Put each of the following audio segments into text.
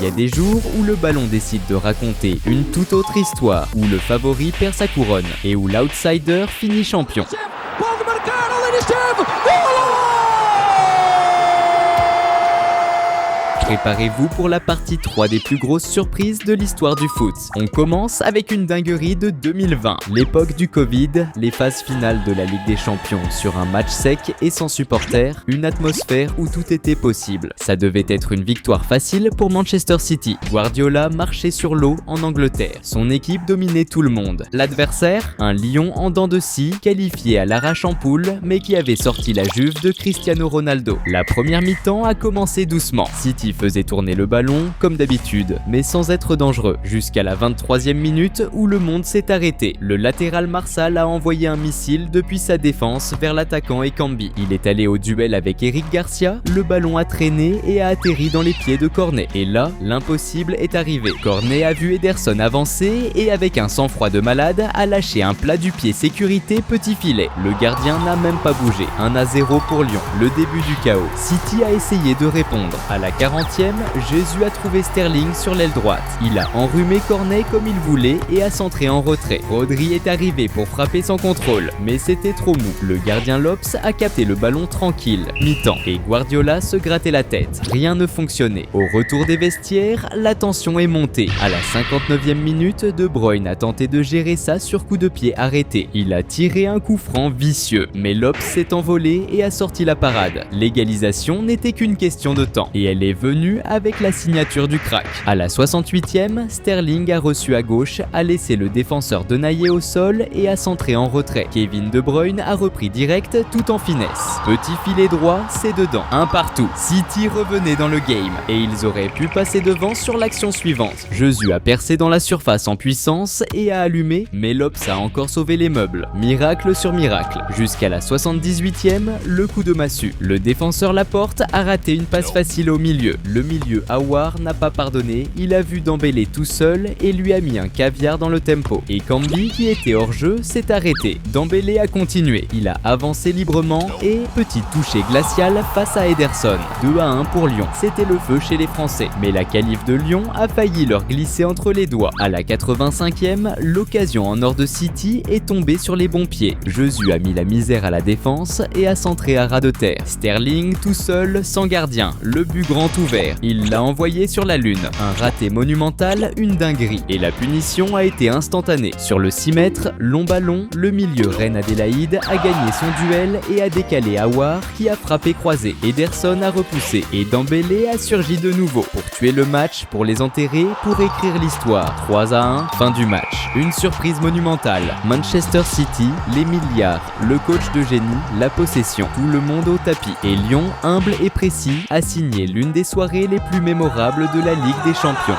Il y a des jours où le ballon décide de raconter une toute autre histoire, où le favori perd sa couronne et où l'outsider finit champion. Préparez-vous pour la partie 3 des plus grosses surprises de l'histoire du foot. On commence avec une dinguerie de 2020, l'époque du Covid, les phases finales de la Ligue des Champions sur un match sec et sans supporters, une atmosphère où tout était possible. Ça devait être une victoire facile pour Manchester City. Guardiola marchait sur l'eau en Angleterre. Son équipe dominait tout le monde. L'adversaire, un lion en dents de scie, qualifié à l'arrache en poule, mais qui avait sorti la Juve de Cristiano Ronaldo. La première mi-temps a commencé doucement. City faisait tourner le ballon comme d'habitude, mais sans être dangereux, jusqu'à la 23e minute où le monde s'est arrêté. Le latéral Marsal a envoyé un missile depuis sa défense vers l'attaquant Ekambi. Il est allé au duel avec Eric Garcia, le ballon a traîné et a atterri dans les pieds de Cornet. Et là, l'impossible est arrivé. Cornet a vu Ederson avancer et avec un sang-froid de malade, a lâché un plat du pied sécurité petit filet. Le gardien n'a même pas bougé. 1-0 pour Lyon, le début du chaos. City a essayé de répondre. À la 40e, Jésus a trouvé Sterling sur l'aile droite. Il a enrhumé Cornet comme il voulait et a centré en retrait. Rodri est arrivé pour frapper sans contrôle, mais c'était trop mou. Le gardien Lopes a capté le ballon tranquille, mi-temps, et Guardiola se grattait la tête. Rien ne fonctionnait. Au retour des vestiaires, la tension est montée. À la 59e minute, De Bruyne a tenté de gérer ça sur coup de pied arrêté. Il a tiré un coup franc vicieux, mais Lopes s'est envolé et a sorti la parade. L'égalisation n'était qu'une question de temps, et elle est venue avec la signature du crack. À la 68e, Sterling a reçu à gauche, a laissé le défenseur Denayer au sol et a centré en retrait. Kevin De Bruyne a repris direct tout en finesse. Petit filet droit, c'est dedans. Un partout. City revenait dans le game et ils auraient pu passer devant sur l'action suivante. Jésus a percé dans la surface en puissance et a allumé, mais Lopes a encore sauvé les meubles. Miracle sur miracle. Jusqu'à la 78e, le coup de massue. Le défenseur Laporte a raté une passe facile au milieu. Le milieu Aouar n'a pas pardonné, il a vu Dembélé tout seul et lui a mis un caviar dans le tempo. Et Kambi, qui était hors jeu, s'est arrêté. Dembélé a continué, il a avancé librement et petit toucher glacial face à Ederson. 2-1 pour Lyon, c'était le feu chez les Français. Mais la qualif de Lyon a failli leur glisser entre les doigts. À la 85e, l'occasion en or de City est tombée sur les bons pieds. Jésus a mis la misère à la défense et a centré à ras de terre. Sterling tout seul, sans gardien, le but grand ouvert. Il l'a envoyé sur la lune. Un raté monumental, une dinguerie. Et la punition a été instantanée. Sur le 6 mètres, long ballon, le milieu Reine Adélaïde a gagné son duel et a décalé Aouar qui a frappé croisé. Ederson a repoussé et Dembélé a surgi de nouveau pour tuer le match, pour les enterrer, pour écrire l'histoire. 3-1, fin du match. Une surprise monumentale. Manchester City, les milliards, le coach de génie, la possession, tout le monde au tapis. Et Lyon, humble et précis, a signé l'une des soirées les plus mémorables de la Ligue des Champions.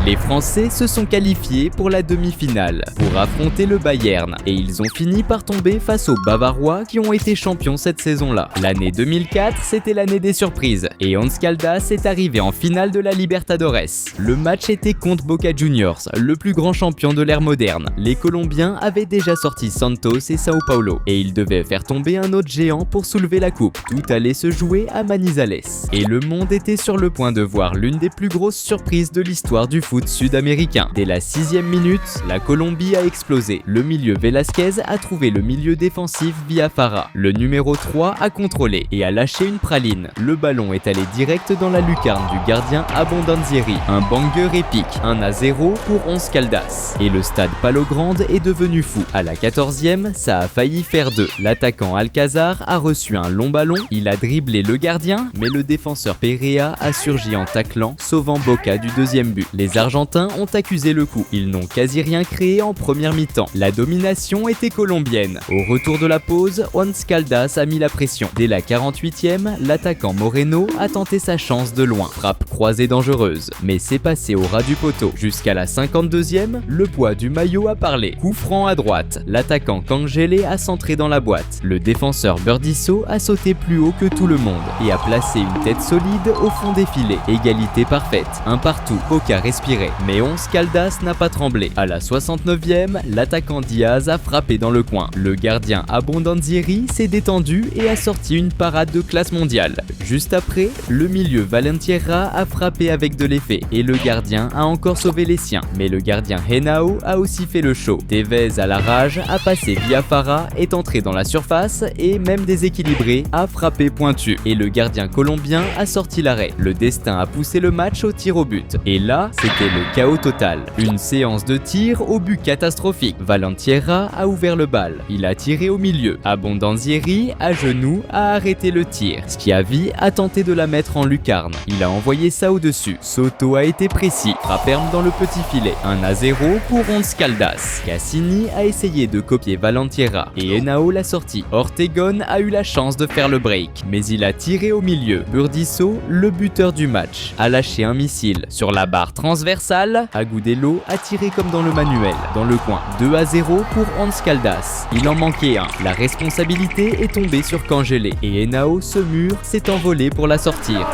Les Français se sont qualifiés pour la demi-finale, pour affronter le Bayern, et ils ont fini par tomber face aux Bavarois qui ont été champions cette saison-là. L'année 2004, c'était l'année des surprises, et Hans Caldas est arrivé en finale de la Libertadores. Le match était contre Boca Juniors, le plus grand champion de l'ère moderne. Les Colombiens avaient déjà sorti Santos et Sao Paulo, et ils devaient faire tomber un autre géant pour soulever la coupe. Tout allait se jouer à Manizales, et le monde était sur le point de voir l'une des plus grosses surprises de l'histoire du foot sud-américain. Dès la 6e minute, la Colombie a explosé. Le milieu Velasquez a trouvé le milieu défensif via Farah. Le numéro 3 a contrôlé et a lâché une praline. Le ballon est allé direct dans la lucarne du gardien Abondanzieri. Un banger épique. 1-0 pour Hans Caldas. Et le stade Palo Grande est devenu fou. À la 14e, ça a failli faire 2. L'attaquant Alcazar a reçu un long ballon. Il a dribblé le gardien, mais le défenseur Perea a surgi en taclant, sauvant Boca du deuxième but. Les Argentins ont accusé le coup. Ils n'ont quasi rien créé en première mi-temps. La domination était colombienne. Au retour de la pause, Hans Caldas a mis la pression. Dès la 48e, l'attaquant Moreno a tenté sa chance de loin. Frappe croisée dangereuse. Mais c'est passé au ras du poteau. Jusqu'à la 52e, le poids du maillot a parlé. Coup franc à droite. L'attaquant Kangele a centré dans la boîte. Le défenseur Burdisso a sauté plus haut que tout le monde et a placé une tête solide au fond des filets. Égalité parfaite. Un partout. Boca respirait. mais Once Caldas n'a pas tremblé. À la 69e, l'attaquant Diaz a frappé dans le coin. Le gardien Abondanzieri s'est détendu et a sorti une parade de classe mondiale. Juste après, le milieu Valentierra a frappé avec de l'effet et le gardien a encore sauvé les siens. Mais le gardien Henao a aussi fait le show. Tevez à la rage a passé Biafara, est entré dans la surface et même déséquilibré a frappé pointu. Et le gardien colombien a sorti l'arrêt. Le destin a poussé le match au tir au but. Et là, c'était le chaos total. Une séance de tir au but catastrophique. Valentierra a ouvert le bal. Il a tiré au milieu. Abondanzieri, à genoux, a arrêté le tir. Schiavi a tenté de la mettre en lucarne. Il a envoyé ça au-dessus. Soto a été précis. Frappe ferme dans le petit filet. 1-0 pour Once Caldas. Cassini a essayé de copier Valentierra et Henao l'a sorti. Ortegon a eu la chance de faire le break, mais il a tiré au milieu. Burdisso, le buteur du match, a lâché un missile sur la barre transversale. Agudelo a tiré comme dans le manuel, dans le coin. 2-0 pour Once Caldas. Il en manquait un. La responsabilité est tombée sur Cangelé et Henao, ce mur, s'est envolé pour la sortir.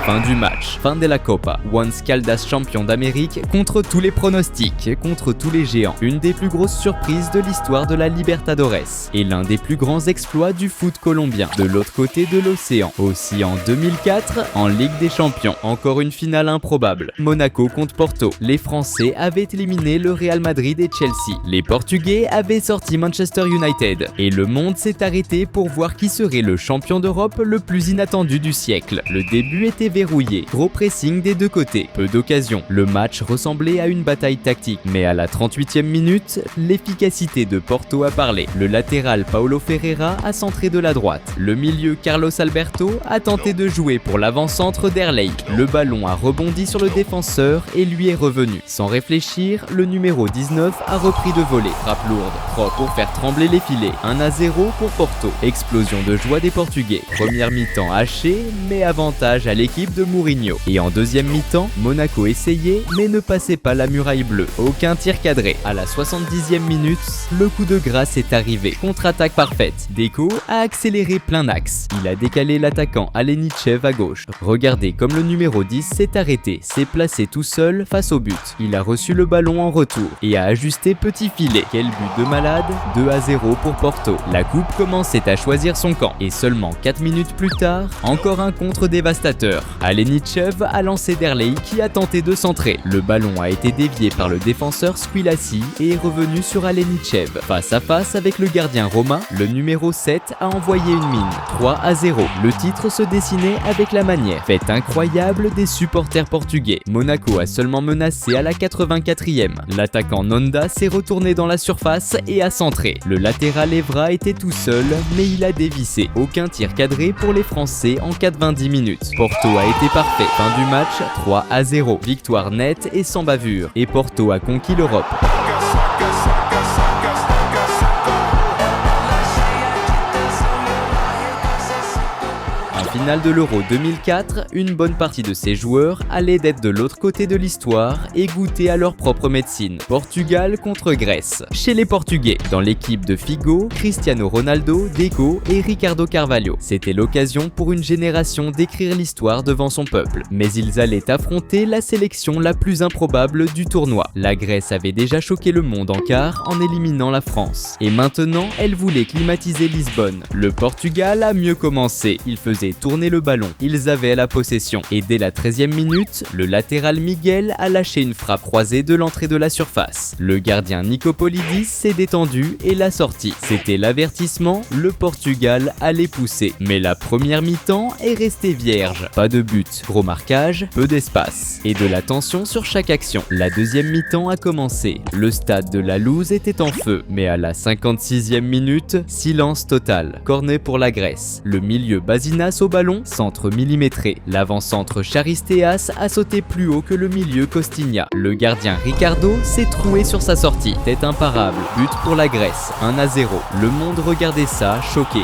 Fin du match, fin de la Copa. Once Caldas champion d'Amérique contre tous les pronostics, contre tous les géants. Une des plus grosses surprises de l'histoire de la Libertadores et l'un des plus grands exploits du foot colombien. De l'autre côté de l'océan, aussi en 2004, en Ligue des Champions. Encore une finale improbable. Monaco contre Porto. Les Français avaient éliminé le Real Madrid et Chelsea. Les Portugais avaient sorti Manchester United. Et le monde s'est arrêté pour voir qui serait le champion d'Europe le plus inattendu du siècle. Le début était verrouillé, gros pressing des deux côtés, peu d'occasions. Le match ressemblait à une bataille tactique, mais à la 38e minute, l'efficacité de Porto a parlé. Le latéral Paulo Ferreira a centré de la droite. Le milieu Carlos Alberto a tenté de jouer pour l'avant-centre d'Erley. Le ballon a rebondi sur le défenseur et lui est revenu. Sans réfléchir, le numéro 19 a repris de voler. Frappe lourde, propre pour faire trembler les filets. 1-0 pour Porto. Explosion de joie des Portugais. Première mi-temps hachée, mais avantage à l'équipe de Mourinho. Et en deuxième mi-temps, Monaco essayait mais ne passait pas la muraille bleue. Aucun tir cadré. À la 70e minute, le coup de grâce est arrivé. Contre-attaque parfaite. Deco a accéléré plein axe. Il a décalé l'attaquant Alenichev à gauche. Regardez comme le numéro 10 s'est arrêté, s'est placé tout seul face au but. Il a reçu le ballon en retour et a ajusté petit filet. Quel but de malade. 2-0 pour Porto. La coupe commençait à choisir son camp. Et seulement 4 minutes plus tard, encore un contre dévastateur. Alenichev a lancé Derley qui a tenté de centrer. Le ballon a été dévié par le défenseur Squilassi et est revenu sur Alenichev. Face à face avec le gardien romain, le numéro 7 a envoyé une mine. 3-0. Le titre se dessinait avec la manière. Fête incroyable des supporters portugais. Monaco a seulement menacé à la 84e. L'attaquant Nonda s'est retourné dans la surface et a centré. Le latéral Evra était tout seul, mais il a dévissé. Aucun tir cadré pour les Français en 90 minutes. Porto a été parfait. Fin du match, 3-0. Victoire nette et sans bavure. Et Porto a conquis l'Europe. Finale de l'Euro 2004, une bonne partie de ces joueurs allaient d'être de l'autre côté de l'histoire et goûter à leur propre médecine. Portugal contre Grèce. Chez les Portugais, dans l'équipe de Figo, Cristiano Ronaldo, Deco et Ricardo Carvalho. C'était l'occasion pour une génération d'écrire l'histoire devant son peuple. Mais ils allaient affronter la sélection la plus improbable du tournoi. La Grèce avait déjà choqué le monde en quart en éliminant la France. Et maintenant, elle voulait climatiser Lisbonne. Le Portugal a mieux commencé. Il faisait tourner le ballon. Ils avaient la possession. Et dès la 13e minute, le latéral Miguel a lâché une frappe croisée de l'entrée de la surface. Le gardien Nicopolidis s'est détendu et l'a sorti. C'était l'avertissement, le Portugal allait pousser. Mais la première mi-temps est restée vierge. Pas de but, gros marquage, peu d'espace. Et de la tension sur chaque action. La deuxième mi-temps a commencé. Le stade de la Louse était en feu. Mais à la 56e minute, silence total. Cornet pour la Grèce. Le milieu Basinas au ballon, centre millimétré. L'avant-centre Charisteas a sauté plus haut que le milieu Costinha. Le gardien Ricardo s'est troué sur sa sortie. Tête imparable. But pour la Grèce. 1-0. Le monde regardait ça, choqué.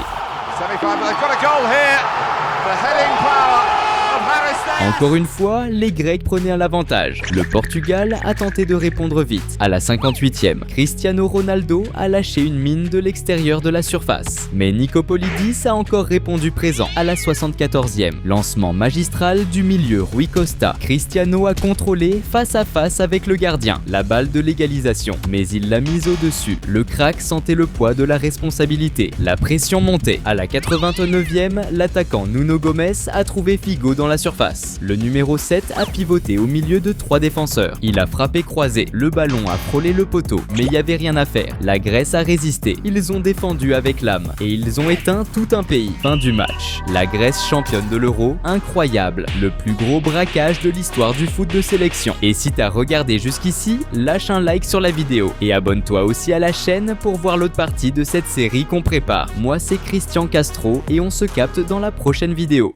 Encore une fois, les Grecs prenaient l'avantage. Le Portugal a tenté de répondre vite. À la 58e, Cristiano Ronaldo a lâché une mine de l'extérieur de la surface. Mais Nicopolidis a encore répondu présent. À la 74e, lancement magistral du milieu Rui Costa. Cristiano a contrôlé face à face avec le gardien. La balle de l'égalisation, mais il l'a mise au-dessus. Le crack sentait le poids de la responsabilité. La pression montait. À la 89e, l'attaquant Nuno Gomes a trouvé Figo dans la surface. Le numéro 7 a pivoté au milieu de 3 défenseurs. Il a frappé croisé. Le ballon a frôlé le poteau, mais il n'y avait rien à faire. La Grèce a résisté. Ils ont défendu avec l'âme et ils ont éteint tout un pays. Fin du match. La Grèce championne de l'Euro. Incroyable. Le plus gros braquage de l'histoire du foot de sélection. Et si t'as regardé jusqu'ici, lâche un like sur la vidéo et abonne-toi aussi à la chaîne pour voir l'autre partie de cette série qu'on prépare. Moi c'est Christian Castro et on se capte dans la prochaine vidéo.